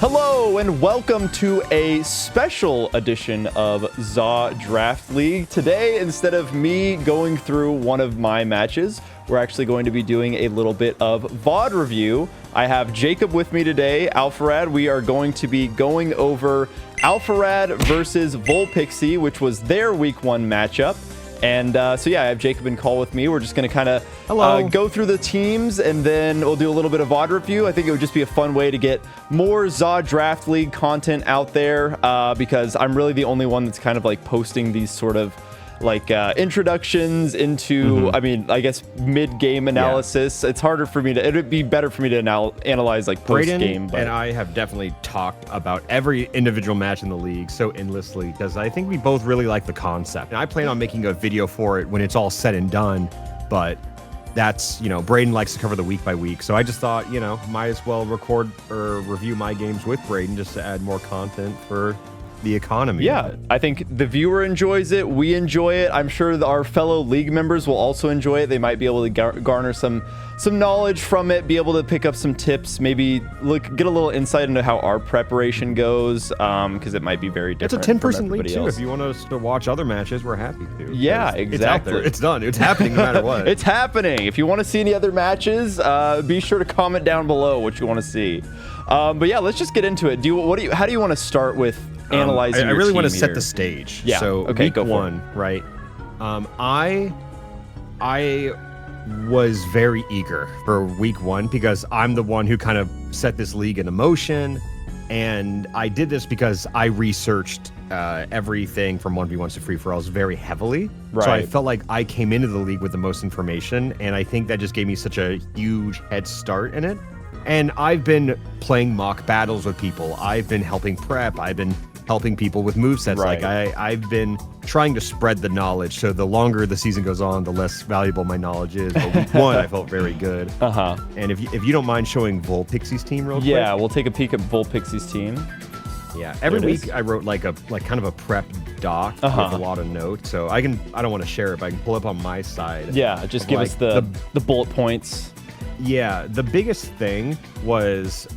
Hello and welcome to a special edition of ZA Draft League. Today, instead of me going through one of my matches, we're actually going to be doing a little bit of VOD review. I have Jacob with me today, Alpharad. We are going to be going over Alpharad versus Vulpixie, which was their week 1 matchup. And so yeah, I have Jacob in call with me. We're just going to kind of go through the teams, and then we'll do a little bit of VOD review. I think it would just be a fun way to get more ZA Draft League content out there because I'm really the only one that's kind of like posting these sort of like introductions into, I mean, I guess mid-game analysis. It's harder for me to, it'd be better for me to analyze like post-game. And I have definitely talked about every individual match in the league so endlessly because I think we both really like the concept. And I plan on making a video for it when it's all said and done, but that's, you know, Braden likes to cover the week by week. So I just thought, you know, might as well record or review my games with Braden just to add more content for the economy. Yeah, I think the viewer enjoys it. We enjoy it. I'm sure our fellow league members will also enjoy it. They might be able to garner some knowledge from it, be able to pick up some tips, maybe get a little insight into how our preparation goes, because it might be very different. It's a 10-person league too. If you want us to watch other matches, we're happy to. Yeah, exactly. It's out there. It's done. It's happening no matter what. It's happening. If you want to see any other matches, be sure to comment down below what you want to see. But yeah, let's just get into it. How do you want to start with analyzing? I really want to here? set the stage. Yeah. So okay, week 1, right? I was very eager for week 1 because I'm the one who kind of set this league into motion, and I did this because I researched everything from 1v1s to free-for-alls very heavily. Right. So I felt like I came into the league with the most information, and I think that just gave me such a huge head start in it. And I've been playing mock battles with people. I've been helping prep. I've been helping people with movesets. Right. Like I've been trying to spread the knowledge. So the longer the season goes on, the less valuable my knowledge is. But week 1, I felt very good. And if you don't mind showing Vulpixie's team real quick. Yeah, we'll take a peek at Vulpixie's team. Yeah, every week I wrote like kind of a prep doc with a lot of notes. So I don't want to share it, but I can pull up on my side. Yeah, just give us the bullet points. Yeah, the biggest thing was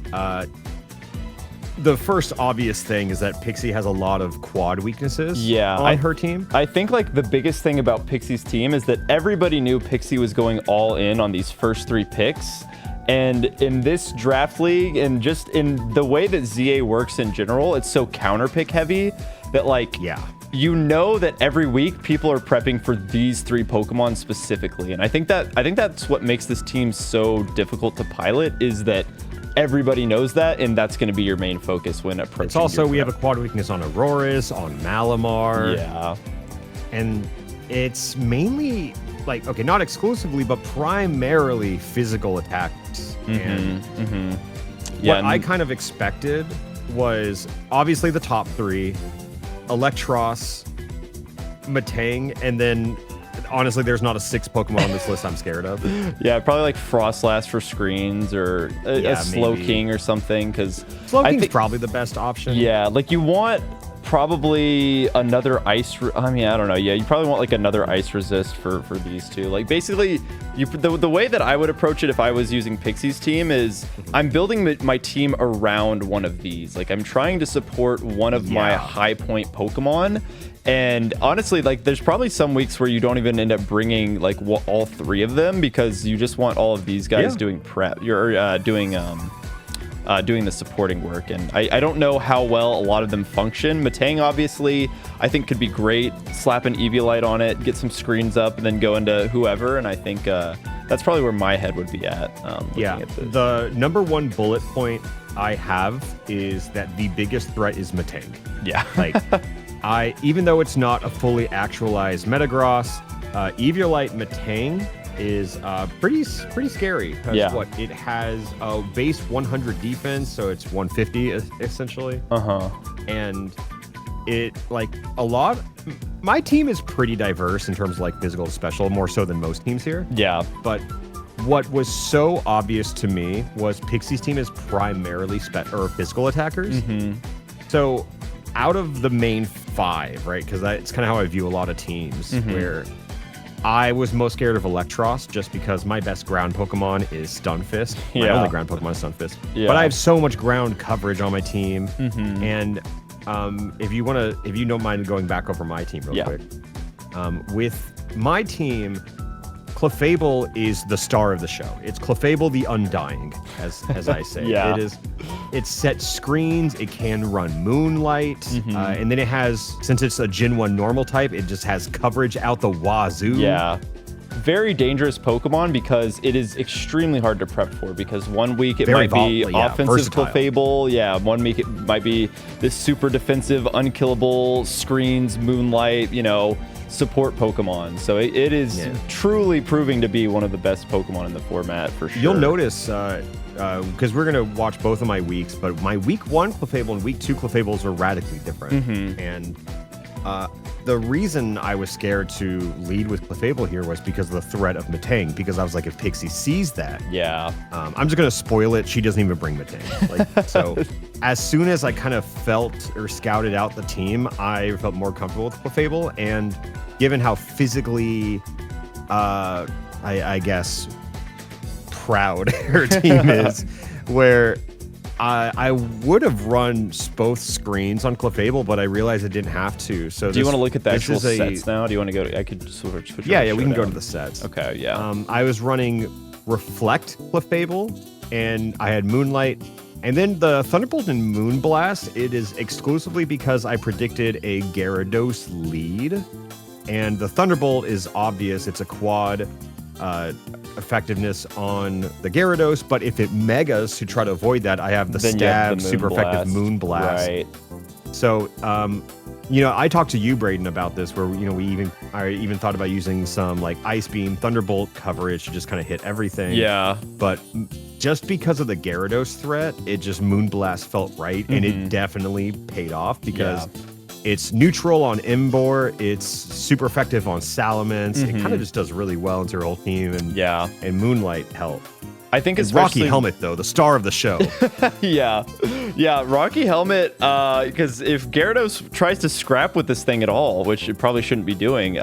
the first obvious thing is that Pixie has a lot of quad weaknesses on her team. I think like the biggest thing about Pixie's team is that everybody knew Pixie was going all in on these first 3 picks. And in this draft league and just in the way that ZA works in general, it's so counter pick heavy that like, you know that every week people are prepping for these 3 Pokemon specifically. And I think that's what makes this team so difficult to pilot, is that everybody knows that, and that's going to be your main focus when approaching. It's also, we have a quad weakness on Auroras, on Malamar. Yeah. And it's mainly, like, okay, not exclusively, but primarily physical attacks. What I kind of expected was obviously the top 3, Electros, Matang, and then honestly, there's not a 6th Pokemon on this list I'm scared of. Yeah, probably like Frostlass for screens, or a Slowking or something, because Slowking's probably the best option. Yeah, like you want probably another ice. I mean, I don't know. Yeah, you probably want like another ice resist for these 2. Like basically, the way that I would approach it if I was using Pixie's team is I'm building my team around one of these. Like I'm trying to support one of my high point Pokemon. And honestly, like there's probably some weeks where you don't even end up bringing like all 3 of them because you just want all of these guys doing prep. You're doing the supporting work, and I don't know how well a lot of them function. Matang obviously I think could be great. Slap an Eviolite on it, get some screens up, and then go into whoever. And I think that's probably where my head would be at. At this. The number 1 bullet point I have is that the biggest threat is Matang. Yeah, like. Even though it's not a fully actualized Metagross, Eviolite Matang is pretty scary. Because it has a base 100 defense, so it's 150 essentially. And it like a lot. My team is pretty diverse in terms of like physical special, more so than most teams here. Yeah, but what was so obvious to me was Pixie's team is primarily physical attackers. So out of the main 5, right? Because that's kind of how I view a lot of teams, where I was most scared of Electros just because my best ground Pokemon is Stunfisk. My Yeah. only ground Pokemon is Stunfisk. Yeah. But I have so much ground coverage on my team. And if you don't mind going back over my team real quick. With my team, Clefable is the star of the show. It's Clefable the Undying, as I say. Yeah. It's set screens, it can run Moonlight, and then it has, since it's a Gen 1 normal type, it just has coverage out the wazoo. Yeah. Very dangerous Pokemon because it is extremely hard to prep for, because one week it might be offensive versatile. Clefable. Yeah, one week it might be this super defensive, unkillable, screens, Moonlight, support Pokemon. So it is truly proving to be one of the best Pokemon in the format for sure. You'll notice, because we're going to watch both of my weeks, but my week 1 Clefable and week 2 Clefables are radically different. And the reason I was scared to lead with Clefable here was because of the threat of Metang, because I was like, if Pixie sees that, I'm just going to spoil it. She doesn't even bring Metang. So as soon as I kind of felt or scouted out the team, I felt more comfortable with Clefable. And given how physically, I guess, proud her team is, where I would have run both screens on Clefable, but I realized I didn't have to. So do you want to look at the actual sets now? Do you want to go to, I could switch. Yeah, we can go to the sets. Okay, yeah. I was running Reflect Clefable, and I had Moonlight. And then the Thunderbolt and Moonblast, it is exclusively because I predicted a Gyarados lead. And the Thunderbolt is obvious. It's a quad effectiveness on the Gyarados, but if it megas to try to avoid that, I have the Stab, super effective Moonblast. Right. So, I talked to you, Braden, about this, where I even thought about using some like Ice Beam, Thunderbolt coverage to just kind of hit everything. Yeah. But just because of the Gyarados threat, it just Moonblast felt right, and it definitely paid off because it's neutral on Emboar, it's super effective on Salamence. It kind of just does really well into her whole team, and Moonlight helped. I think it's Rocky Helmet, though, the star of the show. yeah, Rocky Helmet, because if Gyarados tries to scrap with this thing at all, which it probably shouldn't be doing,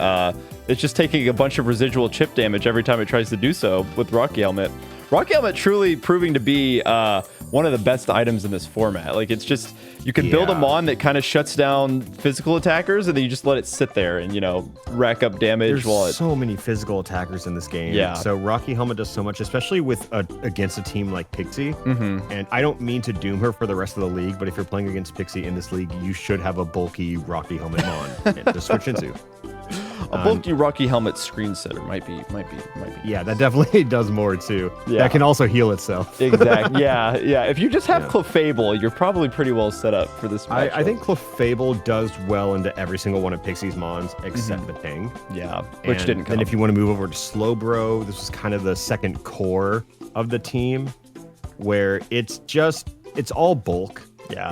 it's just taking a bunch of residual chip damage every time it tries to do so with Rocky Helmet. Rocky Helmet truly proving to be one of the best items in this format. Like, it's just, you can build a Mon that kind of shuts down physical attackers, and then you just let it sit there and, rack up damage. There's so many physical attackers in this game. Yeah. So Rocky Helmet does so much, especially with against a team like Pixie. And I don't mean to doom her for the rest of the league, but if you're playing against Pixie in this league, you should have a bulky Rocky Helmet Mon to switch into. A bulky Rocky Helmet screen setter might be. Yeah, that definitely does more too. Yeah. That can also heal itself. Exactly. Yeah. If you just have Clefable, you're probably pretty well set up for this match. I think Clefable does well into every single one of Pixie's Mons except Metang. Yeah, which didn't come. And if you want to move over to Slowbro, this is kind of the second core of the team, where it's all bulk. Yeah.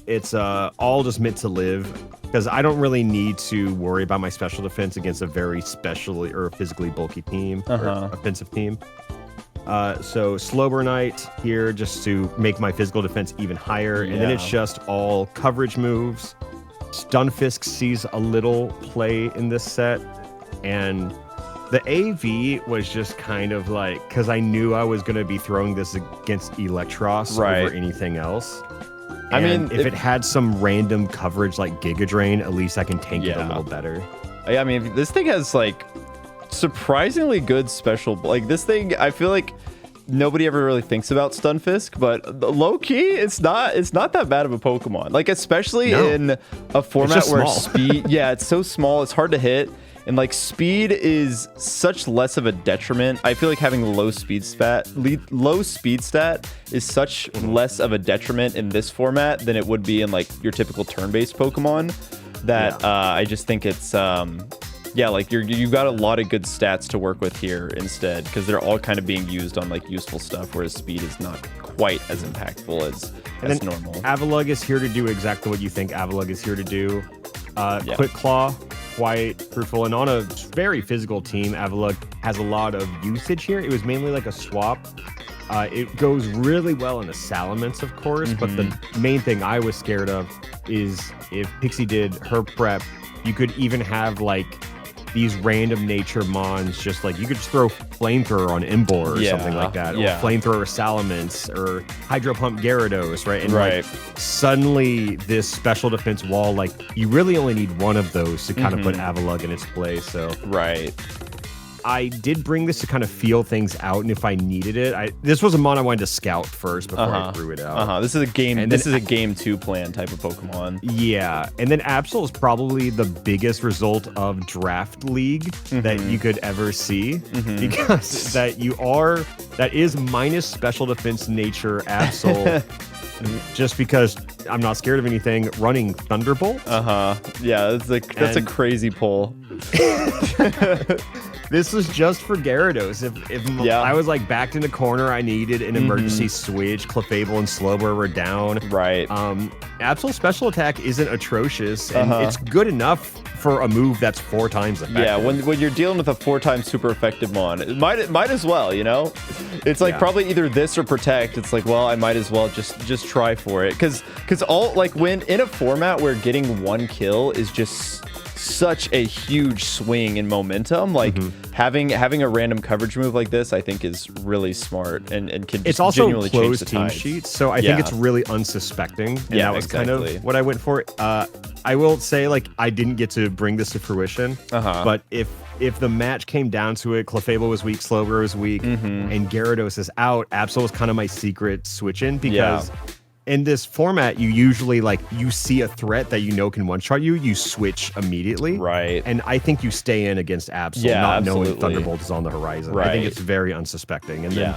It's all just meant to live, because I don't really need to worry about my special defense against a very specially or physically bulky team or offensive team. So Slowbro Knight here just to make my physical defense even higher, and then it's just all coverage moves. Stunfisk sees a little play in this set, and the AV was just kind of like, because I knew I was going to be throwing this against Electros over anything else. And I mean, if it had some random coverage like Giga Drain, at least I can tank it a little better. Yeah, I mean, this thing has like surprisingly good special. Like, this thing, I feel like nobody ever really thinks about Stunfisk, but low key, it's not that bad of a Pokemon. Like, especially in a format where speed, it's so small, it's hard to hit. And like, speed is such less of a detriment. I feel like having low speed stat is such less of a detriment in this format than it would be in like your typical turn-based Pokemon, that I just think it's like you've got a lot of good stats to work with here instead, because they're all kind of being used on like useful stuff, whereas speed is not quite as impactful as normal. Avalugg is here to do exactly what you think Avalugg is here to do. Quick Claw, quite fruitful, and on a very physical team, Avalugg has a lot of usage here. It was mainly like a swap. It goes really well in a Salamence, of course, but the main thing I was scared of is if Pixie did her prep, you could even have like these random nature mons, just like you could just throw Flamethrower on Imbor or something like that, or Flamethrower Salamence or Hydro Pump Gyarados, right? And like suddenly this special defense wall, like you really only need one of those to kind of put Avalugg in its place. So I did bring this to kind of feel things out, and if I needed it, this was a mon I wanted to scout first before I threw it out. This is a game. And this is a game 2 plan type of Pokemon. Yeah, and then Absol is probably the biggest result of Draft League that you could ever see, because that is minus special defense nature Absol. Just because I'm not scared of anything, running Thunderbolt. Yeah, that's a crazy pull. This was just for Gyarados. If I was like backed in a corner, I needed an emergency switch. Clefable and Slowbro were down. Absol special attack isn't atrocious, and it's good enough for a move that's 4 times effective. Yeah, when you're dealing with a 4 times super effective mon, it might as well, you know? It's like probably either this or Protect. It's like, well, I might as well just try for it. Because all, like, when in a format where getting 1 kill is just such a huge swing in momentum, like having a random coverage move like this, I think is really smart and can just genuinely change the team sheets, so I think it's really unsuspecting, and that was kind of what I went for. I will say, like, I didn't get to bring this to fruition, but if the match came down to it, Clefable was weak, Slowbro was weak, and Gyarados is out, Absol was kind of my secret switch in, because in this format, you usually, like, you see a threat that you know can one-shot you switch immediately. And I think you stay in against Absol, not knowing Thunderbolt is on the horizon. I think it's very unsuspecting. And then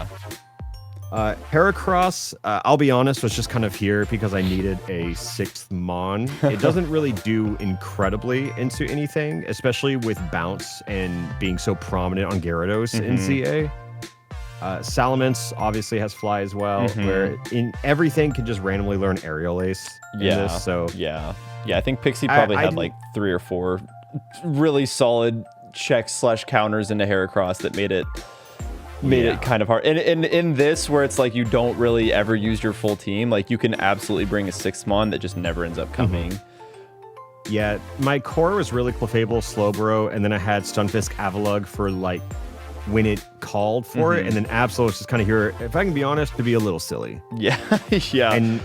Heracross, I'll be honest, was just kind of here because I needed a 6th mon. It doesn't really do incredibly into anything, especially with Bounce and being so prominent on Gyarados in ZA. Salamence obviously has Fly as well, where in everything can just randomly learn Aerial Ace in this. So I think Pixie probably had like 3 or 4 really solid checks / counters into Heracross that made it kind of hard. And in this, where it's like you don't really ever use your full team, like you can absolutely bring a 6th mon that just never ends up coming. Yeah, my core was really Clefable, Slowbro, and then I had Stunfisk, Avalugg for like when it called for it, and then Absol was just kind of here, if I can be honest, to be a little silly. And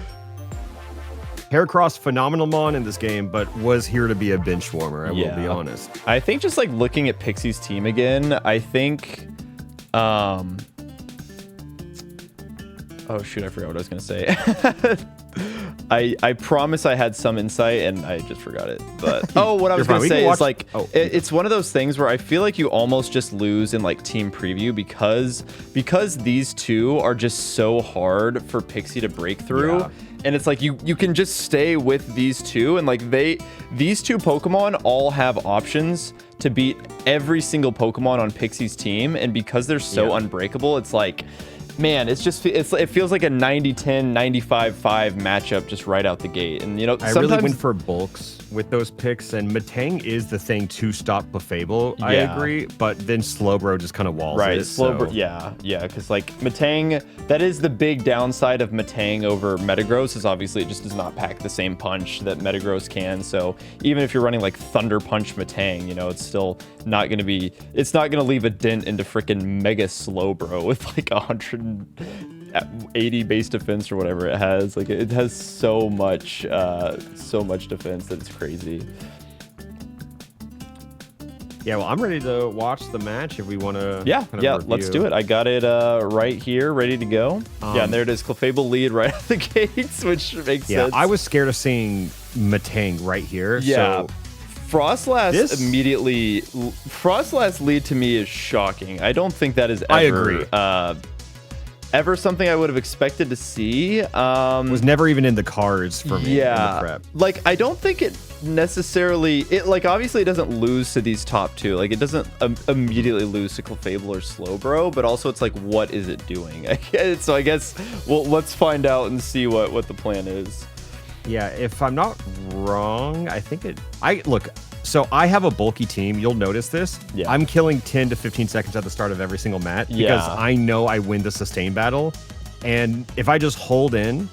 Heracross, phenomenal mon in this game, but was here to be a bench warmer, I will be honest. I think just like looking at Pixie's team again, I think oh shoot, I forgot what I was gonna say. I promise I had some insight and I just forgot it. But what I was gonna say is like it's one of those things where I feel like you almost just lose in like team preview because these two are just so hard for Pixie to break through. And it's like you can just stay with these two, and like these two Pokemon all have options to beat every single Pokemon on Pixie's team, and because they're so unbreakable, it's like, man, it feels like a 90-10, 95-5 matchup just right out the gate. And you know, I really went for bulks with those picks, and Metang is the thing to stop Clefable. I agree, but then Slowbro just kind of walls it. Slowbro, because like Metang, that is the big downside of Metang over Metagross, is obviously it just does not pack the same punch that Metagross can. So even if you're running like Thunder Punch Metang, you know, it's still not going to be, it's not going to leave a dent into freaking Mega Slowbro with like 180 base defense or whatever it has. Like it has so much defense that it's crazy. Yeah, well, I'm ready to watch the match if we want to. Let's do it. I got it right here, ready to go. And there it is, Clefable lead right out the gates, which makes sense. I was scared of seeing Metang right here. So Frostlass Frostlass lead to me is shocking. I don't think that is ever, I agree. Ever something I would have expected to see. Was never even in the cards for me in the prep. Like, I don't think it necessarily, like, obviously it doesn't lose to these top two. Like, it doesn't immediately lose to Clefable or Slowbro, but also it's like, what is it doing? So I guess, well, let's find out and see what the plan is. Yeah, if I'm not wrong, I think look, so I have a bulky team. You'll notice this. I'm killing 10 to 15 seconds at the start of every single match because I know I win the sustain battle. And if I just hold in,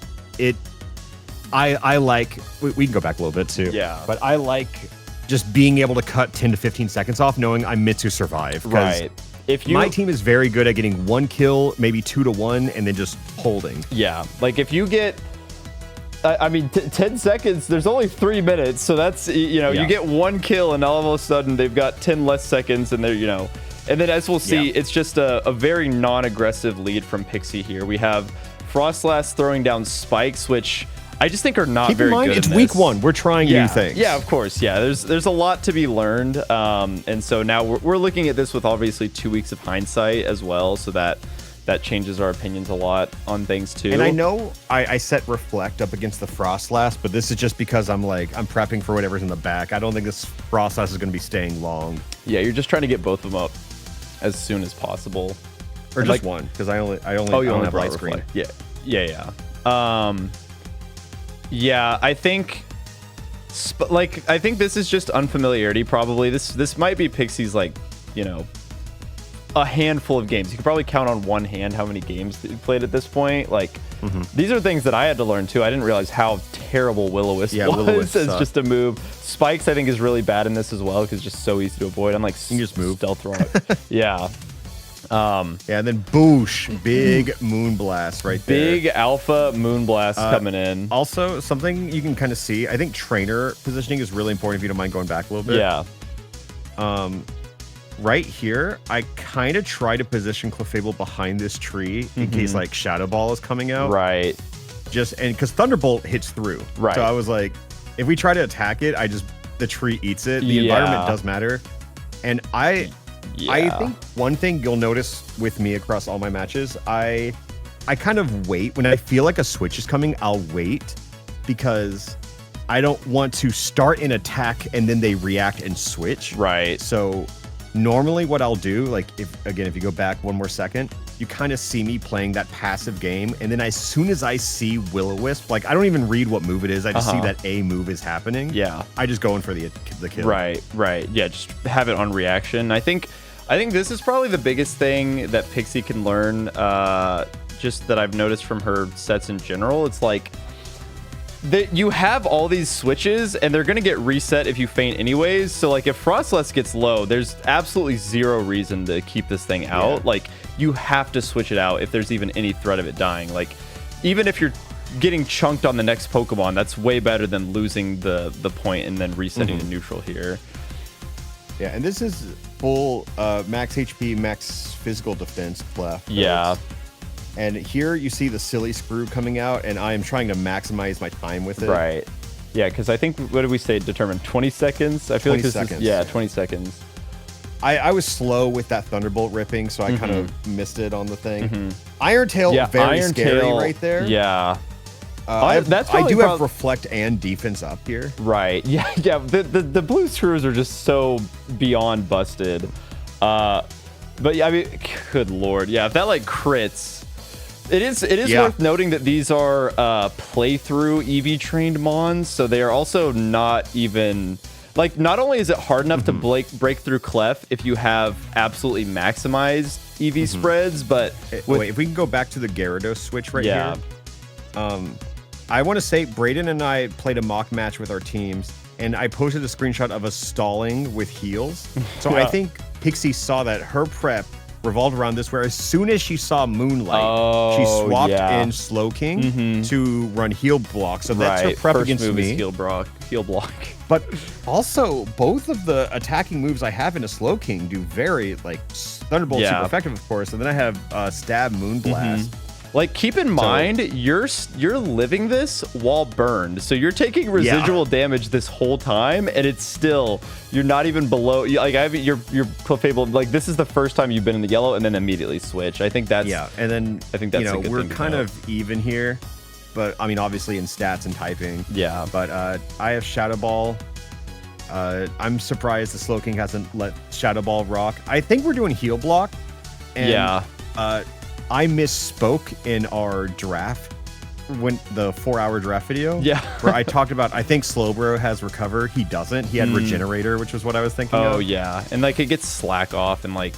I like, we can go back a little bit too. But I like just being able to cut 10 to 15 seconds off, knowing I'm meant to survive. Right. If my team is very good at getting 1 kill, maybe 2 to 1, and then just holding. Yeah. Like if you get, I mean, 10 seconds, there's only 3 minutes. So that's, you know, you get 1 kill and all of a sudden they've got 10 less seconds and they're, you know, and then as we'll see, it's just a very non-aggressive lead from Pixie here. We have Frostlass throwing down spikes, which I just think are not very good. It's week 1. We're trying new things. Yeah, of course. Yeah, there's a lot to be learned. And so now we're looking at this with obviously 2 weeks of hindsight as well. So that changes our opinions a lot on things too. And I know I set Reflect up against the Frostlass, but this is just because I'm prepping for whatever's in the back. I don't think this Frostlass is going to be staying long. Yeah, you're just trying to get both of them up as soon as possible. Or just one, because I only have light screen. Yeah. Yeah, I think I think this is just unfamiliarity probably. This might be Pixie's, like, you know, a handful of games. You could probably count on one hand how many games that you played at this point. Like, these are things that I had to learn too. I didn't realize how terrible Will-O-Wisp was as just a move. Spikes, I think, is really bad in this as well because it's just so easy to avoid. I'm like, you can just move. Stealth rock. Yeah. And then boosh, big Moonblast right there. Big alpha Moonblast coming in. Also, something you can kind of see, I think trainer positioning is really important if you don't mind going back a little bit. Yeah. Right here, I kind of try to position Clefable behind this tree in case like Shadow Ball is coming out. Right. Because Thunderbolt hits through. Right. So I was like, if we try to attack it, the tree eats it. The environment does matter. And I think one thing you'll notice with me across all my matches, I kind of wait. When I feel like a switch is coming, I'll wait because I don't want to start an attack and then they react and switch. Right. So normally what I'll do, like if you go back one more second, you kind of see me playing that passive game. And then as soon as I see Will-O-Wisp, like I don't even read what move it is. I just see that a move is happening. Yeah. I just go in for the kill. Right. Yeah, just have it on reaction. I think this is probably the biggest thing that Pixie can learn, just that I've noticed from her sets in general. It's like you have all these switches and they're going to get reset if you feint anyways. So like if Frostlass gets low, there's absolutely zero reason to keep this thing out. Like you have to switch it out if there's even any threat of it dying. Like even if you're getting chunked on the next Pokemon, that's way better than losing the point and then resetting to neutral here. Yeah, and this is full max HP, max physical defense Clef. Yeah. And here you see the silly screw coming out, and I am trying to maximize my time with it. Right. Yeah, because I think, what did we say, determined 20 seconds? I feel like this is, 20 seconds. I was slow with that Thunderbolt ripping, so I kind of missed it on the thing. Iron Tail, very scary right there. Yeah. I do have Reflect and Defense up here. Right. Yeah. The blue screws are just so beyond busted. But yeah, I mean, good lord. Yeah, if that like crits, it is worth noting that these are playthrough EV trained mons, so they are also not even like, not only is it hard enough to break through Clef if you have absolutely maximized EV spreads, but wait, if we can go back to the Gyarados switch right here. I want to say Brayden and I played a mock match with our teams, and I posted a screenshot of us stalling with heals. So I think Pixie saw that her prep revolved around this, where as soon as she saw Moonlight, she swapped in Slowking to run heal block. So that's her prep against me. Heal block. But also, both of the attacking moves I have in a Slowking do very, like, Thunderbolt super effective, of course. And then I have Stab Moonblast. Like, keep in mind, you're living this while burned, so you're taking residual damage this whole time, and it's still, you're not even below. Like, you're Clefable. Like, this is the first time you've been in the yellow, and then immediately switch. I think that's and then I think that's a good we're thing to kind know. of even here, but I mean, obviously in stats and typing. Yeah. But I have Shadow Ball. I'm surprised the Slowking hasn't let Shadow Ball rock. I think we're doing heal block. And, I misspoke in our draft, when the 4-hour draft video. Where I talked about, I think Slowbro has Recover. He doesn't. He had Regenerator, which was what I was thinking of. Oh, yeah. And like it gets slack off and like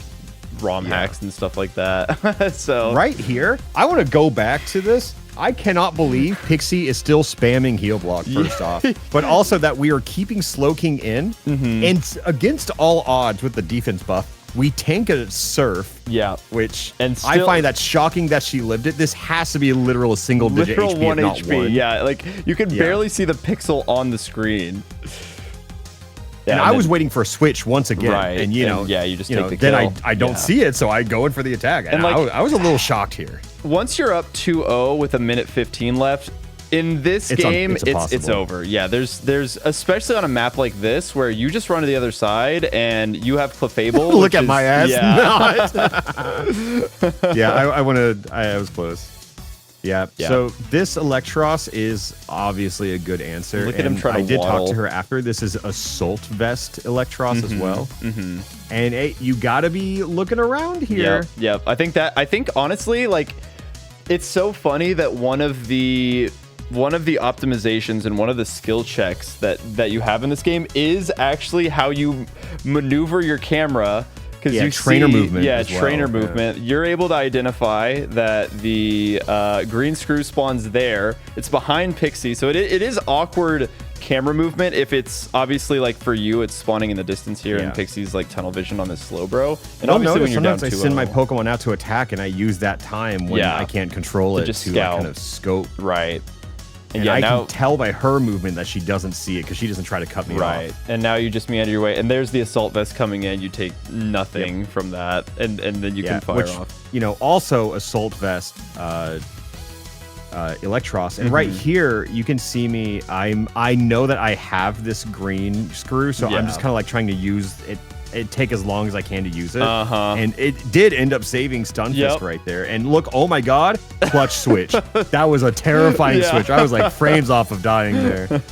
ROM hacks and stuff like that. So right here, I want to go back to this. I cannot believe Pixie is still spamming heal block first off, but also that we are keeping Slowking in, and against all odds with the defense buff, we tank a Surf. Yeah, which I find that shocking that she lived it. This has to be a literal single digit literal HP, 1 if not HP. 1. Yeah, like you can barely see the pixel on the screen. Yeah, and I was waiting for a switch once again, and you just take the then kill. I don't see it, so I go in for the attack. And like, I was a little shocked here. Once you're up 2-0 with 1:15 left, in this game, it's over. Yeah, there's especially on a map like this where you just run to the other side and you have Clefable. Look at my ass. Yeah, yeah, I was close. Yeah. So this Electros is obviously a good answer. Look at him trying to I did waddle. talk to her after. This is Assault Vest Electros as well. And you gotta be looking around here. Yep. I think honestly, like, it's so funny that one of the optimizations and one of the skill checks that you have in this game is actually how you maneuver your camera. Because you trainer movement. Yeah, trainer movement. You're able to identify that the green screw spawns there. It's behind Pixie, so it is awkward camera movement. If it's obviously like for you, it's spawning in the distance here, and Pixie's like tunnel vision on this slow bro. And obviously when you're down 2-0, I send my Pokemon out to attack, and I use that time when I can't control it just to scout. kind of scope. Right. And I can tell by her movement that she doesn't see it because she doesn't try to cut me off. Right. And now you just meter your way. And there's the Assault Vest coming in. You take nothing from that. And then you can fire off. You know, also Assault Vest, Electros. And right here, you can see me. I know that I have this green screw, so I'm just kind of like trying to use it. It take as long as I can to use it. And it did end up saving Stunfisk right there. And look, oh my god, clutch switch. That was a terrifying switch. I was like frames off of dying there.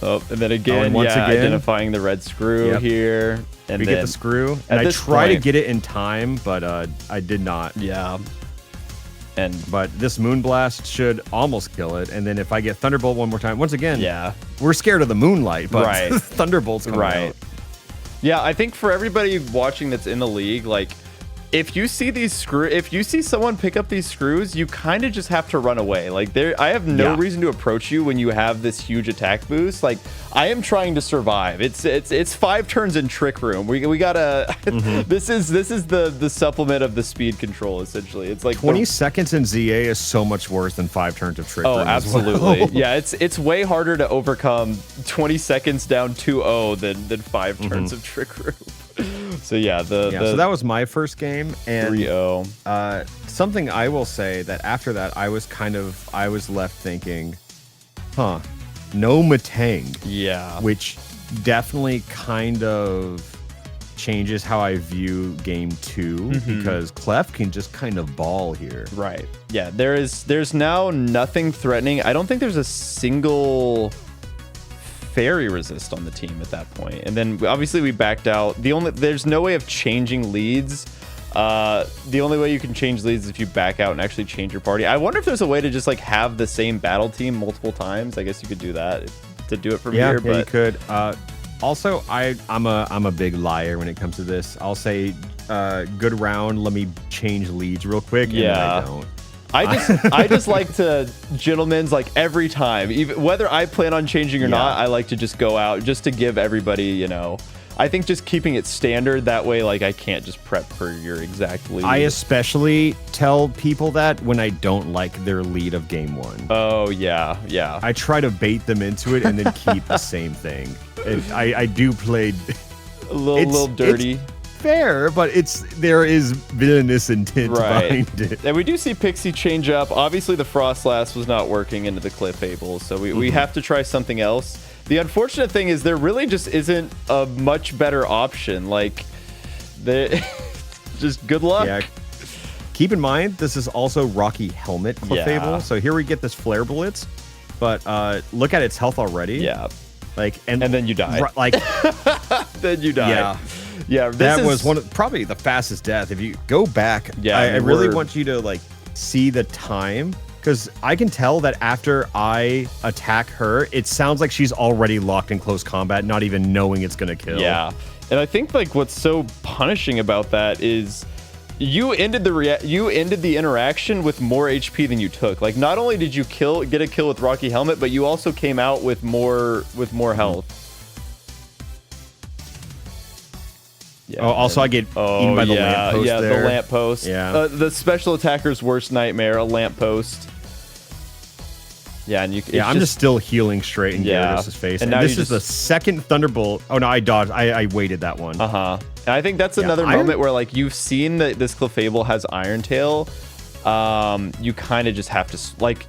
Oh, and then again, once again, identifying the red screw here. And we get the screw. And I try to get it in time, but I did not. Yeah. But this Moonblast should almost kill it. And then if I get Thunderbolt one more time, once again, we're scared of the moonlight, but Thunderbolt's coming out. Yeah, I think for everybody watching that's in the league, like, if you see someone pick up these screws, you kind of just have to run away. Like, I have no reason to approach you when you have this huge attack boost. Like, I am trying to survive. It's 5 turns in Trick Room. We gotta. This is the supplement of the speed control essentially. It's like 20 seconds in ZA is so much worse than 5 turns of Trick Room. Oh, absolutely. Yeah, it's way harder to overcome 20 seconds down 2-0 than 5 turns of Trick Room. So yeah, so that was my first game, and 3-0. Something I will say that after that I was left thinking, no Matang. Yeah. Which definitely kind of changes how I view game 2 because Clef can just kind of ball here. Right. Yeah, there's now nothing threatening. I don't think there's a single fairy resist on the team at that point. And then obviously we backed out. There's no way of changing leads. The only way you can change leads is if you back out and actually change your party. I wonder if there's a way to just like have the same battle team multiple times. I guess you could do that to do it from here. Yeah, you could. Also, I'm a big liar when it comes to this. I'll say, good round. Let me change leads real quick. And then I don't. I just like to gentlemen's like every time, even whether I plan on changing or not. I like to just go out just to give everybody, you know. I think just keeping it standard that way, like I can't just prep for your exact lead. I especially tell people that when I don't like their lead of game 1. Oh yeah. I try to bait them into it and then keep the same thing. And I do play a little dirty. Fair, but there is villainous intent behind it. And we do see Pixie change up. Obviously, the Frostlass was not working into the Clefable, so we have to try something else. The unfortunate thing is there really just isn't a much better option. Like, just good luck. Yeah. Keep in mind, this is also Rocky Helmet Clefable, so here we get this Flare Blitz, but look at its health already. Yeah. Like, and then you die. Like, then you die. Yeah, that was probably the fastest death. If you go back, I really want you to like see the time, because I can tell that after I attack her, it sounds like she's already locked in close combat, not even knowing it's gonna kill. Yeah, and I think like what's so punishing about that is you ended the interaction with more HP than you took. Like, not only did you get a kill with Rocky Helmet, but you also came out with more health. Yeah, also, I get eaten by the lamppost there. The lamppost. Yeah. The special attacker's worst nightmare, a lamppost. Yeah, and I'm just still healing straight in Gyarados' face. And this is the second Thunderbolt. Oh, no, I dodged. I waited that one. Uh-huh. And I think that's another moment where, like, you've seen that this Clefable has Iron Tail. You kind of just have to, like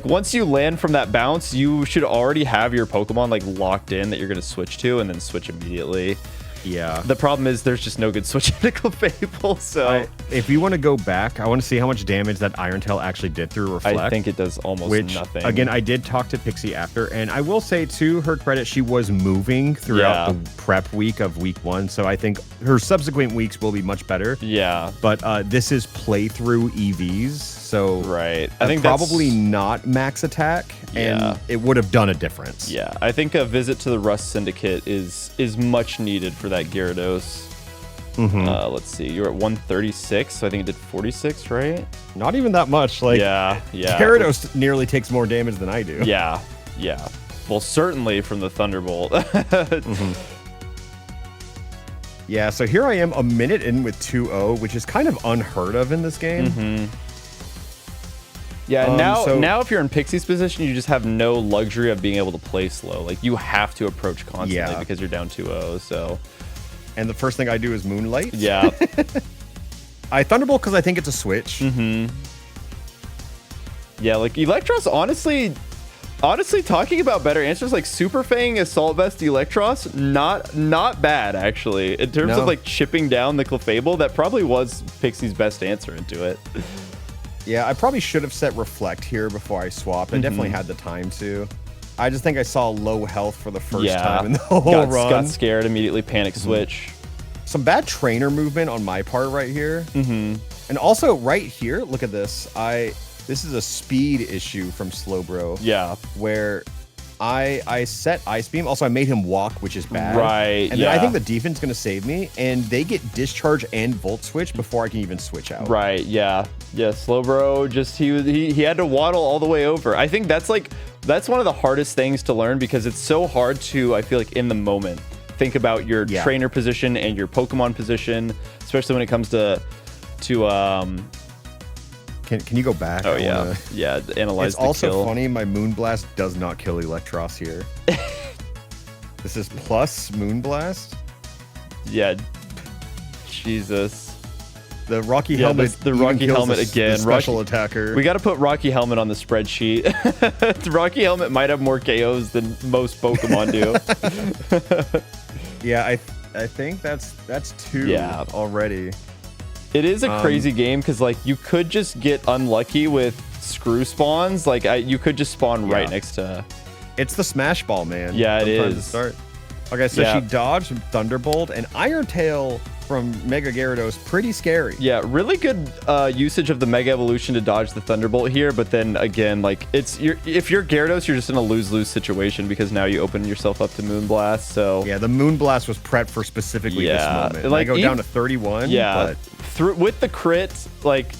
once you land from that bounce, you should already have your Pokemon, like, locked in that you're going to switch to and then switch immediately. Yeah. The problem is there's just no good switching to Clefable, so... if you want to go back, I want to see how much damage that Iron Tail actually did through Reflect. I think it does almost nothing. Again, I did talk to Pixie after, and I will say, to her credit, she was moving throughout the prep week of week 1, so I think her subsequent weeks will be much better. Yeah. But this is playthrough EVs, so... Right. I think probably not max attack, and it would have done a difference. Yeah. I think a visit to the Rust Syndicate is much needed for that Gyarados. Let's see, you're at 136, so I think it did 46, right? Not even that much. Like, Gyarados nearly takes more damage than I do. Yeah. Well, certainly from the Thunderbolt. Yeah, so here I am a minute in with 2-0, which is kind of unheard of in this game. Yeah, now if you're in Pixie's position, you just have no luxury of being able to play slow. Like, you have to approach constantly because you're down 2-0, so... And the first thing I do is Moonlight. Yeah. I Thunderbolt because I think it's a switch. Yeah, like, Electros, honestly, talking about better answers, like, Super Fang, Assault Vest, Electros, not bad, actually. In terms of, like, chipping down the Clefable, that probably was Pixie's best answer into it. Yeah, I probably should have set Reflect here before I swapped. I definitely had the time to. I just think I saw low health for the first time in the whole run. Got scared, immediately panic switch. Some bad trainer movement on my part right here. And also right here, look at this. This is a speed issue from Slowbro. Yeah. Where I set Ice Beam. Also, I made him walk, which is bad. Right, And then I think the defense is going to save me, and they get Discharge and Volt Switch before I can even switch out. Right, yeah. Yeah, Slowbro, just he had to waddle all the way over. I think that's one of the hardest things to learn because it's so hard to, I feel like, in the moment, think about your trainer position and your Pokemon position, especially when it comes to Can you go back? Oh, yeah. Yeah, analyze the kill. It's also funny, my Moonblast does not kill Electros here. This is plus Moonblast? Yeah. Jesus. The Rocky Helmet. The Rocky Helmet again. The special attacker. We got to put Rocky Helmet on the spreadsheet. Rocky Helmet might have more KOs than most Pokemon do. Yeah, I think that's 2 already. It is a crazy game because, like, you could just get unlucky with screw spawns. Like, you could just spawn right next to... It's the Smash Ball, man. Yeah, it is. To start. Okay, so she dodged Thunderbolt, and Iron Tail from Mega Gyarados, pretty scary. Yeah, really good usage of the Mega Evolution to dodge the Thunderbolt here, but then again, like, if you're Gyarados, you're just in a lose-lose situation because now you open yourself up to Moonblast, so... Yeah, the Moonblast was prepped for specifically this moment. Like, I go down to 31, but... with the crit, like,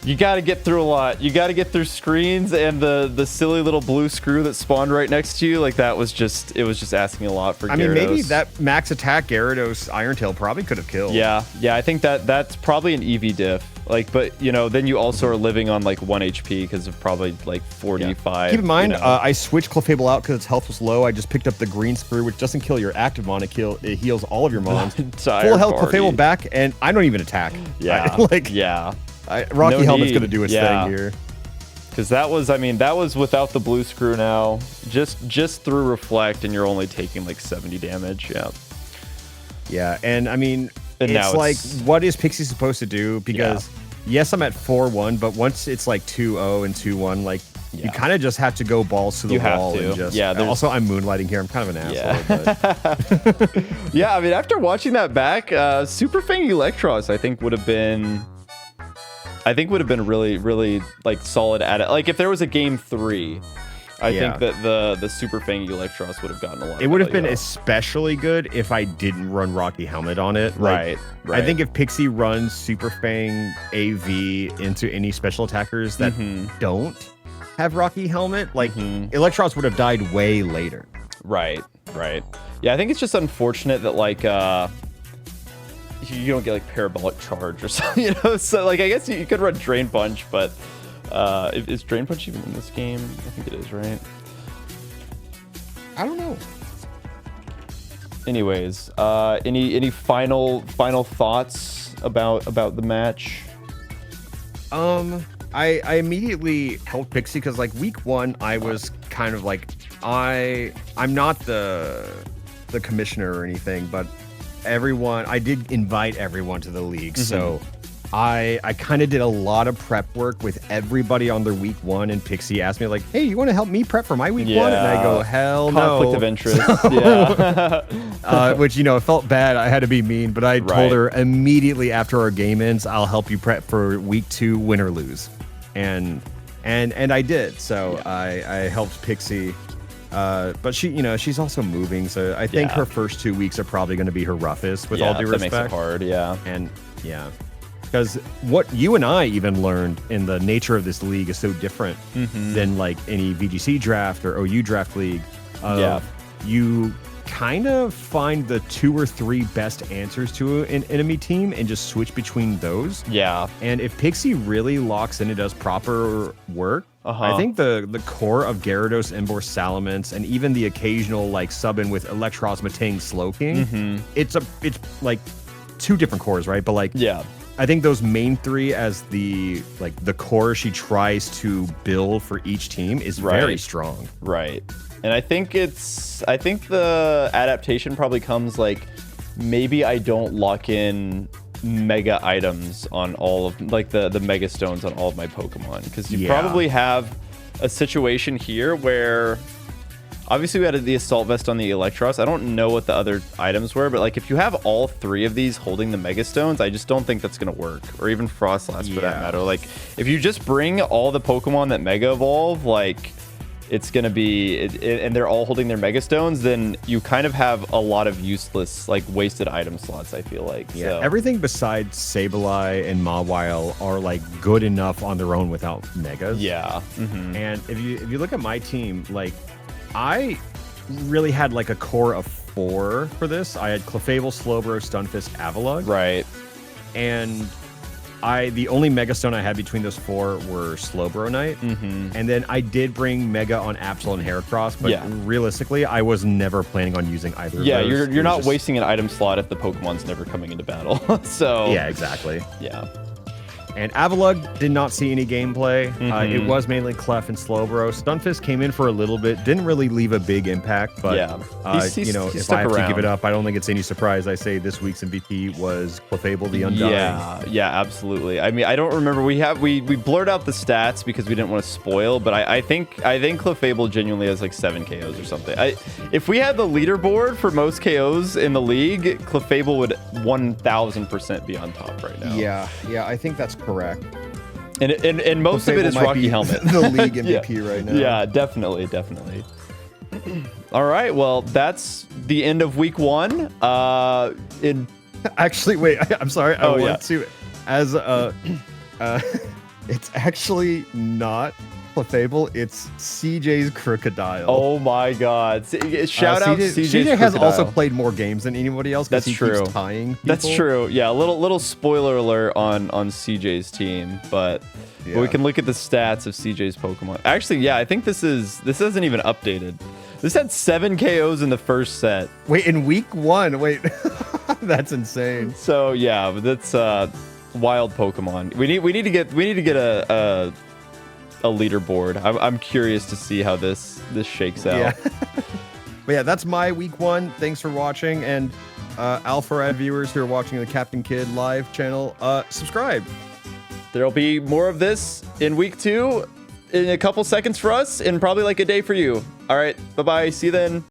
you got to get through a lot. You got to get through screens and the silly little blue screw that spawned right next to you. Like, it was just asking a lot for Gyarados. I mean, maybe that max attack Gyarados Iron Tail probably could have killed. Yeah, I think that's probably an EV diff. Like, but, you know, then you also are living on, like, 1 HP because of probably, like, 45. Keep in mind, I switched Clefable out because its health was low. I just picked up the green screw, which doesn't kill your active mon. It heals all of your mons. Full health Clefable back, and I don't even attack. Yeah. Rocky Helmet's going to do its thing here. Because that was without the blue screw now. Just through Reflect, and you're only taking, like, 70 damage. Yeah. Yeah, and, I mean... It's like, what is Pixie supposed to do? Because, yes, I'm at 4-1, but once it's like 2-0 and 2-1, like, you kind of just have to go balls to the wall. And just, also, I'm moonlighting here. I'm kind of an asshole. But. Yeah, I mean, after watching that back, Super Fang Electros, I think would have been really, really, like, solid at it. Like, if there was a game 3 I think that the Super Fang Electros would have gotten a lot. It would have been especially good if I didn't run Rocky Helmet on it. Right. I think if Pixie runs Super Fang AV into any special attackers that don't have Rocky Helmet, like Electros would have died way later. Right. Yeah, I think it's just unfortunate that like you don't get like Parabolic Charge or something, you know? So like I guess you could run Drain Punch, but is Drain Punch even in this game? I think it is, right? I don't know. Anyways, any final thoughts about the match? I immediately helped Pixie because like week 1 I was kind of like I'm not the commissioner or anything, but I did invite everyone to the league, so I kind of did a lot of prep work with everybody on their week 1, and Pixie asked me like, hey, you want to help me prep for my week 1? And I go, hell no. Conflict of interest. Yeah. Which, you know, it felt bad. I had to be mean, but I told her immediately after our game ends, I'll help you prep for week 2, win or lose. And I did. So I helped Pixie. But she, you know, she's also moving, so I think her first 2 weeks are probably going to be her roughest, with all due respect. That makes it hard, And because what you and I even learned in the nature of this league is so different than like any VGC draft or OU draft league. You kind of find the 2 or 3 best answers to an enemy team and just switch between those. Yeah. And if Pixie really locks in and does proper work, I think the core of Gyarados, Emboar, Salamence, and even the occasional like sub in with Electros, Matang, Slowking, it's like 2 different cores, right? But like I think those main 3 as the core she tries to build for each team is very strong. Right. And I think the adaptation probably comes like maybe I don't lock in mega items on all of like the mega stones on all of my Pokemon, because you probably have a situation here where obviously we had the Assault Vest on the Electros. I don't know what the other items were, but like if you have all 3 of these holding the mega stones, I just don't think that's gonna work, or even Frostlass for that matter. Like if you just bring all the Pokemon that mega evolve, like it's gonna be and they're all holding their mega stones, then you kind of have a lot of useless like wasted item slots, I feel like. So everything besides Sableye and Mawile are like good enough on their own without megas. And if you look at my team, like I really had like a core of 4 for this. I had Clefable, Slowbro, Stunfisk, Avalugg. Right. And the only Mega Stone I had between those 4 were Slowbro Knight. And then I did bring Mega on Absol and Heracross, but realistically, I was never planning on using either of those. You're not wasting an item slot if the Pokemon's never coming into battle. So yeah, exactly. Yeah. And Avalugg did not see any gameplay. It was mainly Clef and Slowbro. Stunfisk came in for a little bit, didn't really leave a big impact, but you know, if I have to give it up, I don't think it's any surprise I say this week's MVP was Clefable the Undying. Yeah, absolutely. I mean, I don't remember. We blurred out the stats because we didn't want to spoil, but I think Clefable genuinely has like 7 KOs or something. If we had the leaderboard for most KOs in the league, Clefable would 1000% be on top right now. Yeah, I think that's correct. And most of it is Rocky Helmet. The league MVP right now. Yeah, definitely. All right, well, that's the end of week 1. Actually, wait, I'm sorry. I want to as it's actually not Clefable, it's CJ's Crocodile. Oh my god. Shout out CJ's CJ has also played more games than anybody else. That's true. Keeps tying people. That's true. Yeah, little spoiler alert on CJ's team, but we can look at the stats of CJ's Pokemon. Actually, yeah, I think this hasn't even updated. This had 7 KOs in the first set. Wait, in week 1? Wait. That's insane. So yeah, that's wild Pokemon. We need to get a leaderboard. I'm curious to see how this shakes out. But yeah, that's my week 1. Thanks for watching, and Alpharad viewers who are watching the Captain Kid live channel, subscribe. There'll be more of this in week 2 in a couple seconds for us, and probably like a day for you. All right, bye-bye. See you then.